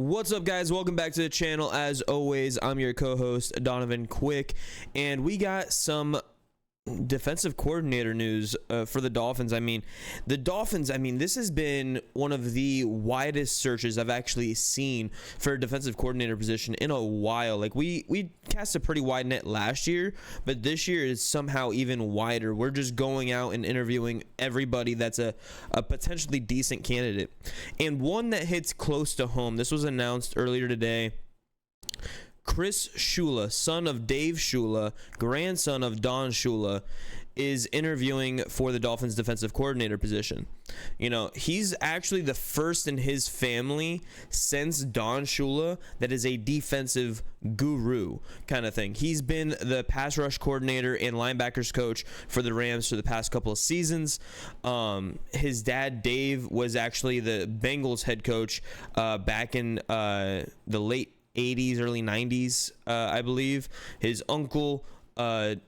What's up, guys? Welcome back to the channel. As always, I'm your co-host Donovan Quick, and we got some defensive coordinator news for the Dolphins. This has been one of the widest searches I've actually seen for a defensive coordinator position in a while. Like we cast a pretty wide net last year, but this year is somehow even wider. We're just going out and interviewing everybody that's a potentially decent candidate, and one that hits close to home. This was announced earlier today. Chris Shula, son of Dave Shula, grandson of Don Shula, is interviewing for the Dolphins defensive coordinator position. You know, he's actually the first in his family since Don Shula that is a defensive guru kind of thing. He's been the pass rush coordinator and linebackers coach for the Rams for the past couple of seasons. His dad, Dave, was actually the Bengals head coach back in the late 80s, early 90s, I believe. His uncle Mike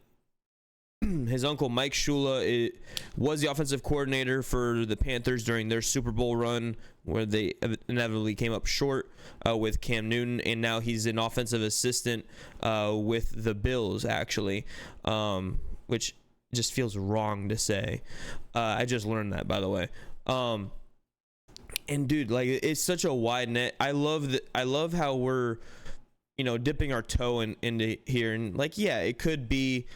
Shula was the offensive coordinator for the Panthers during their Super Bowl run, where they inevitably came up short with Cam Newton, and now he's an offensive assistant with the Bills, actually, which just feels wrong to say. I just learned that, by the way. And dude, like, it's such a wide net. I love how we're, dipping our toe into here, and like, yeah, it could be,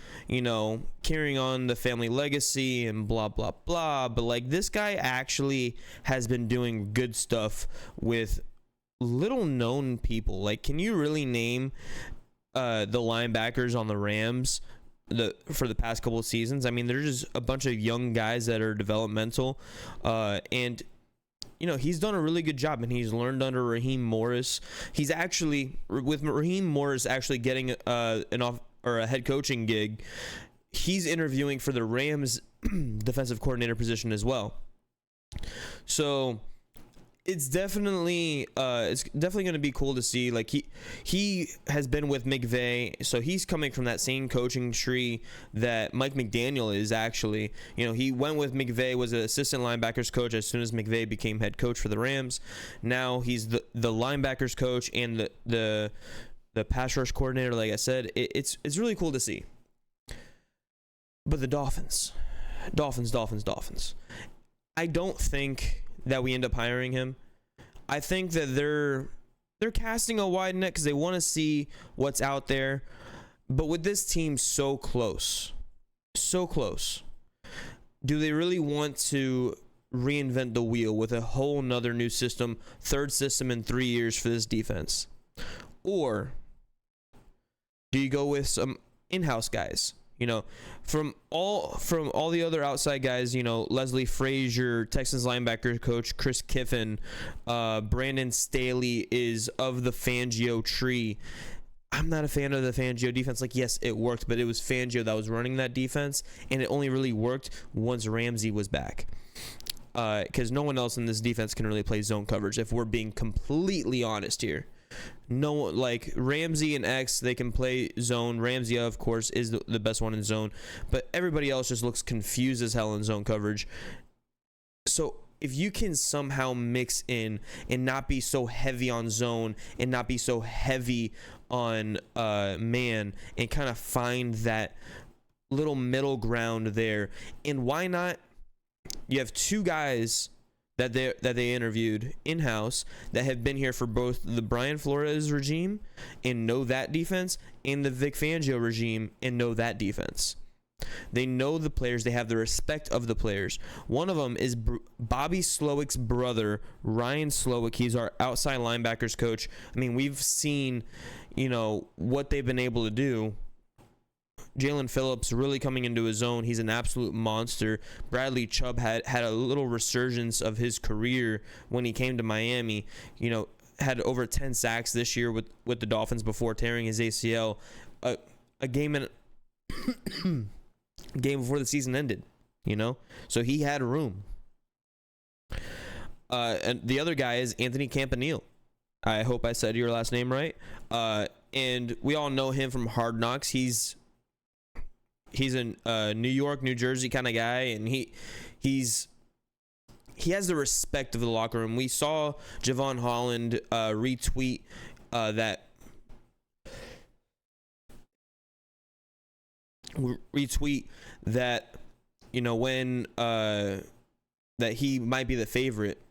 carrying on the family legacy and blah blah blah, but like, this guy actually has been doing good stuff with little known people. Like, can you really name the linebackers on the Rams for the past couple of seasons? I mean, they're just a bunch of young guys that are developmental, and he's done a really good job, and he's learned under Raheem Morris. He's actually, with Raheem Morris actually getting a head coaching gig, he's interviewing for the Rams defensive coordinator position as well. So it's definitely going to be cool to see. Like, he has been with McVay, so he's coming from that same coaching tree that Mike McDaniel is actually. He went with McVay, was an assistant linebackers coach as soon as McVay became head coach for the Rams. Now he's the linebackers coach and the pass rush coordinator. Like I said, it's really cool to see. But the Dolphins. I don't think that we end up hiring him. I think that they're casting a wide net because they want to see what's out there. But with this team so close, do they really want to reinvent the wheel with a whole nother new system, third system in 3 years for this defense? Or do you go with some in-house guys? From all the other outside guys, Leslie Frazier, Texans linebacker coach Chris Kiffin, Brandon Staley is of the Fangio tree. I'm not a fan of the Fangio defense. Like, yes, it worked, but it was Fangio that was running that defense, and it only really worked once Ramsey was back. Because no one else in this defense can really play zone coverage, if we're being completely honest here. No, like Ramsey and X, they can play zone. Ramsey, of course, is the best one in zone, but everybody else just looks confused as hell in zone coverage. So if you can somehow mix in and not be so heavy on zone and not be so heavy on man, and kind of find that little middle ground there, and why not? You have two guys that they interviewed in-house that have been here for both the Brian Flores regime and know that defense, and the Vic Fangio regime and know that defense. They know the players. They have the respect of the players. One of them is Bobby Slowick's brother, Ryan Slowick. He's our outside linebackers coach. I mean, we've seen, what they've been able to do. Jalen Phillips really coming into his own. He's an absolute monster. Bradley Chubb had a little resurgence of his career when he came to Miami. Had over 10 sacks this year with the Dolphins before tearing his ACL. A game before the season ended. So he had room. And the other guy is Anthony Campanile. I hope I said your last name right. And we all know him from Hard Knocks. He's a New York, New Jersey kind of guy, and he's he has the respect of the locker room. We saw Javon Holland retweet that when that he might be the favorite,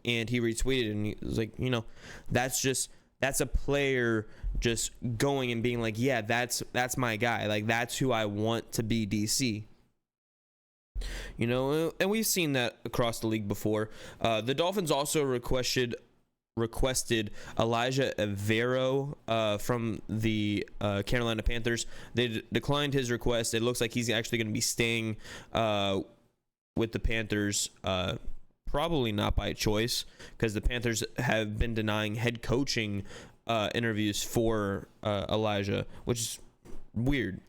and he retweeted and he was like, that's a player just going and being like, yeah, that's my guy. Like, that's who I want to be DC. And we've seen that across the league before. The Dolphins also requested Elijah Evero from the Carolina Panthers. They declined his request. It looks like he's actually going to be staying with the Panthers, probably not by choice, because the Panthers have been denying head coaching interviews for Elijah, which is weird.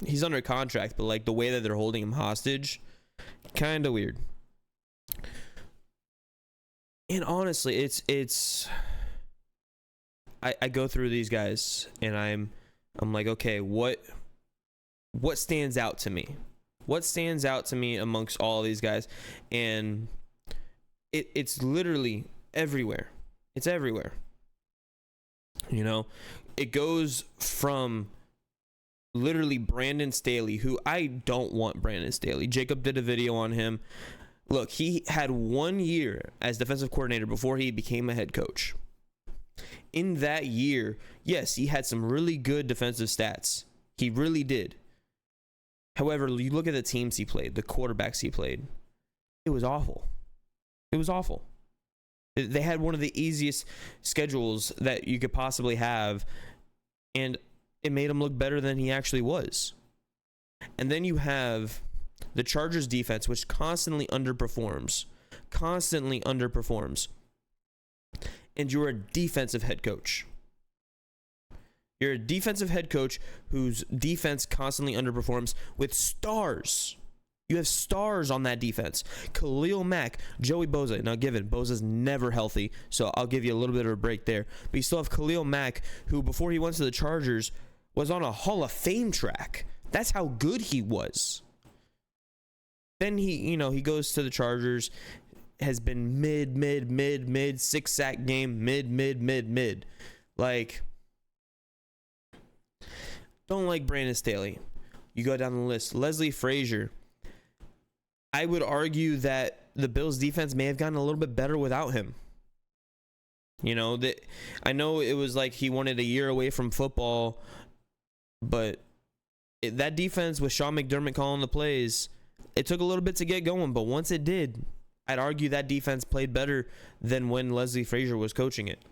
He's under contract, but like the way that they're holding him hostage, kind of weird. And honestly, it's I go through these guys and I'm like, okay, what stands out to me? What stands out to me amongst all these guys? And it's literally everywhere. It's everywhere. It goes from literally Brandon Staley, who I don't want Brandon Staley. Jacob did a video on him. Look, he had 1 year as defensive coordinator before he became a head coach. In that year, yes, he had some really good defensive stats. He really did. However, you look at the teams he played, the quarterbacks he played, it was awful. It was awful. They had one of the easiest schedules that you could possibly have, and it made him look better than he actually was. And then you have the Chargers defense, which constantly underperforms. And you're a defensive head coach. You're a defensive head coach whose defense constantly underperforms with stars. You have stars on that defense. Khalil Mack, Joey Bosa. Now, given Bosa's never healthy, so I'll give you a little bit of a break there. But you still have Khalil Mack, who before he went to the Chargers was on a Hall of Fame track. That's how good he was. Then he goes to the Chargers, has been mid, 6-sack game, mid. Like, don't like Brandon Staley. You go down the list. Leslie Frazier. I would argue that the Bills defense may have gotten a little bit better without him. I know it was like he wanted a year away from football, but that defense with Sean McDermott calling the plays, it took a little bit to get going, but once it did, I'd argue that defense played better than when Leslie Frazier was coaching it.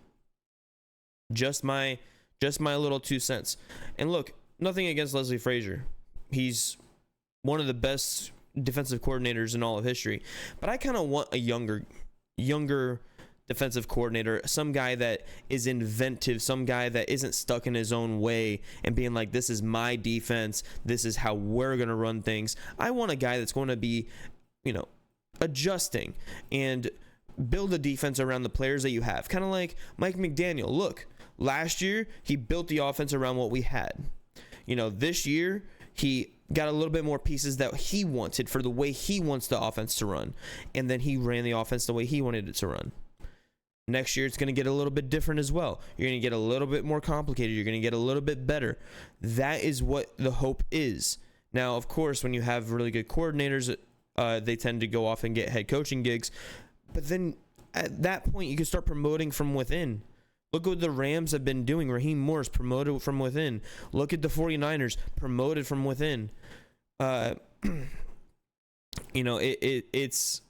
Just my little 2 cents. And look, nothing against Leslie Frazier. He's one of the best defensive coordinators in all of history. But I kind of want a younger defensive coordinator, some guy that is inventive, some guy that isn't stuck in his own way and being like, this is my defense, this is how we're going to run things. I want a guy that's going to be, adjusting and build a defense around the players that you have. Kind of like Mike McDaniel. Look, last year, he built the offense around what we had. This year, he got a little bit more pieces that he wanted for the way he wants the offense to run. And then he ran the offense the way he wanted it to run. Next year, it's going to get a little bit different as well. You're going to get a little bit more complicated. You're going to get a little bit better. That is what the hope is. Now, of course, when you have really good coordinators, they tend to go off and get head coaching gigs. But then at that point, you can start promoting from within. Look what the Rams have been doing. Raheem Morris promoted from within. Look at the 49ers, promoted from within. It's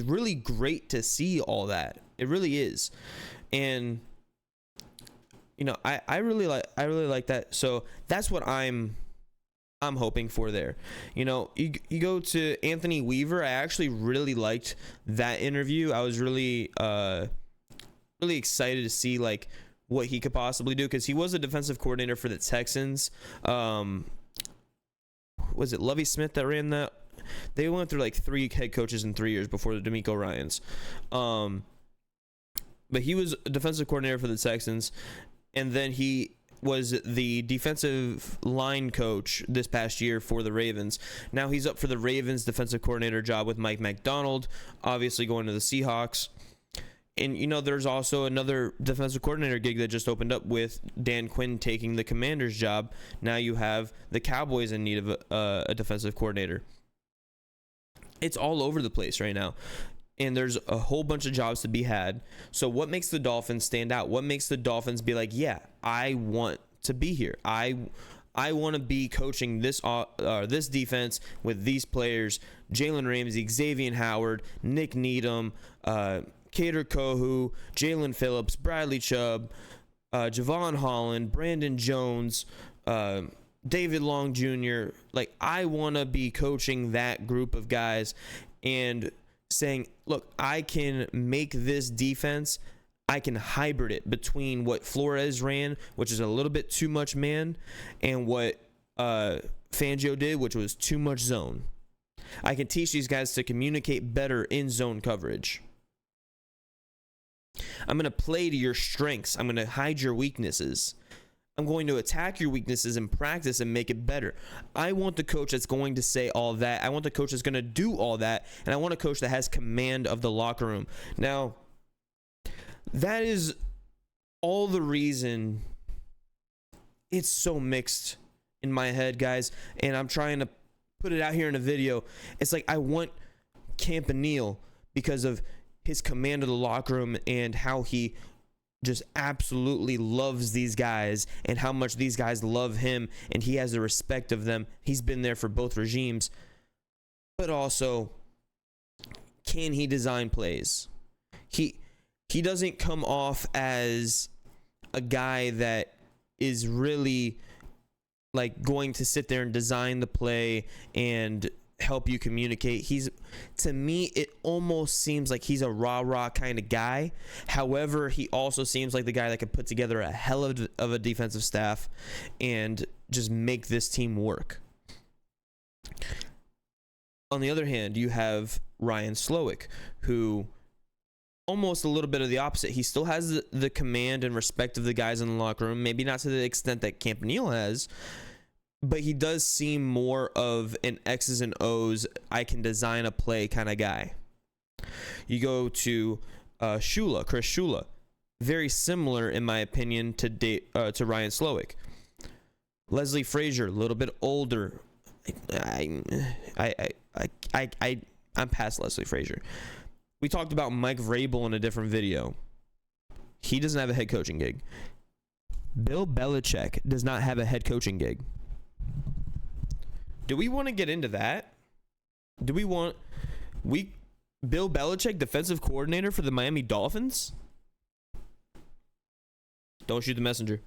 really great to see all that. It really is. And I really like that. So that's what I'm hoping for there. You go to Anthony Weaver. I actually really liked that interview. I was really excited to see like what he could possibly do, because he was a defensive coordinator for the Texans. Was it Lovie Smith that ran that? They went through like 3 head coaches in 3 years before the D'Amico Ryans. But he was a defensive coordinator for the Texans, and then he was the defensive line coach this past year for the Ravens. Now he's up for the Ravens defensive coordinator job with Mike McDonald, obviously going to the Seahawks. And, you know, there's also another defensive coordinator gig that just opened up with Dan Quinn taking the Commanders job. Now you have the Cowboys in need of a defensive coordinator. It's all over the place right now. And there's a whole bunch of jobs to be had. So what makes the Dolphins stand out? What makes the Dolphins be like, yeah, I want to be here. I want to be coaching this defense with these players: Jalen Ramsey, Xavier Howard, Nick Needham, Kader Kohu, Jalen Phillips, Bradley Chubb, Javon Holland, Brandon Jones, David Long Jr. Like, I want to be coaching that group of guys and saying, look, I can make this defense, I can hybrid it between what Flores ran, which is a little bit too much man, and what Fangio did, which was too much zone. I can teach these guys to communicate better in zone coverage. I'm going to play to your strengths. I'm going to hide your weaknesses. I'm going to attack your weaknesses in practice and make it better. I want the coach that's going to say all that. I want the coach that's going to do all that. And I want a coach that has command of the locker room. Now, that is all the reason it's so mixed in my head, guys. And I'm trying to put it out here in a video. It's like, I want Campanile because of his command of the locker room and how he just absolutely loves these guys and how much these guys love him, and he has the respect of them. He's been there for both regimes. But also, can he design plays? He doesn't come off as a guy that is really like going to sit there and design the play and help you communicate. To me, it almost seems like he's a rah-rah kind of guy. However, he also seems like the guy that could put together a hell of a defensive staff and just make this team work. On the other hand, you have Ryan Slowick, who almost a little bit of the opposite. He still has the command and respect of the guys in the locker room, maybe not to the extent that Campanile has, but he does seem more of an X's and O's, I can design a play kind of guy. You go to Shula, Chris Shula, very similar in my opinion to Ryan Slowick. Leslie Frazier, a little bit older. I'm past Leslie Frazier. We talked about Mike Vrabel in a different video. He doesn't have a head coaching gig. Bill Belichick does not have a head coaching gig. Do we want to get into that? Do we want Bill Belichick, defensive coordinator for the Miami Dolphins? Don't shoot the messenger.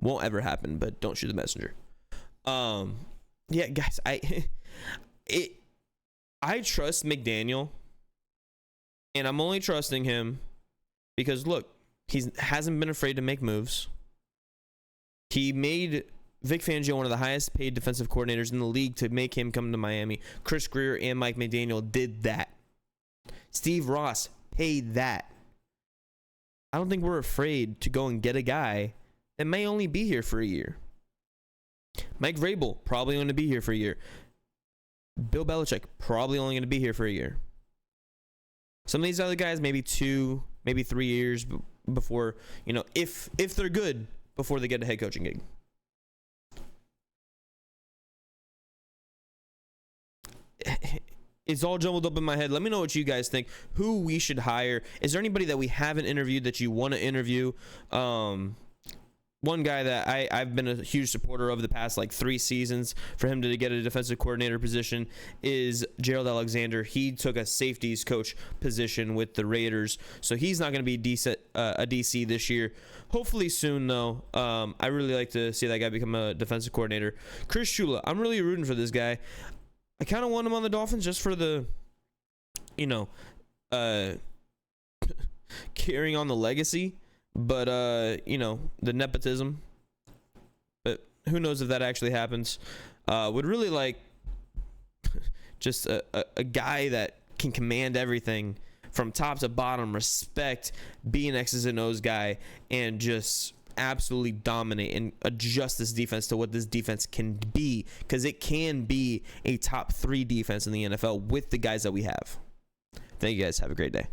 Won't ever happen, but don't shoot the messenger. Yeah, guys, I trust McDaniel, and I'm only trusting him because look, he hasn't been afraid to make moves. He made Vic Fangio one of the highest paid defensive coordinators in the league to make him come to Miami. Chris Greer and Mike McDaniel did that. Steve Ross paid that. I don't think we're afraid to go and get a guy that may only be here for a year. Mike Vrabel, probably going to be here for a year. Bill Belichick, probably only going to be here for a year. Some of these other guys, maybe 2, maybe 3 years before, you know, if they're good, before they get a head coaching gig. It's all jumbled up in my head. Let me know what you guys think. Who we should hire. Is there anybody that we haven't interviewed that you want to interview? One guy that I've been a huge supporter of the past like 3 seasons for him to get a defensive coordinator position is Gerald Alexander. He took a safeties coach position with the Raiders, so he's not going to be a DC this year. Hopefully soon, though. I really like to see that guy become a defensive coordinator. Chris Shula, I'm really rooting for this guy. I kind of want him on the Dolphins just for the, carrying on the legacy. But, the nepotism. But who knows if that actually happens. Would really like just a guy that can command everything from top to bottom, respect, be an X's and O's guy, and just absolutely dominate and adjust this defense to what this defense can be, because it can be a top 3 defense in the NFL with the guys that we have. Thank you guys. Have a great day.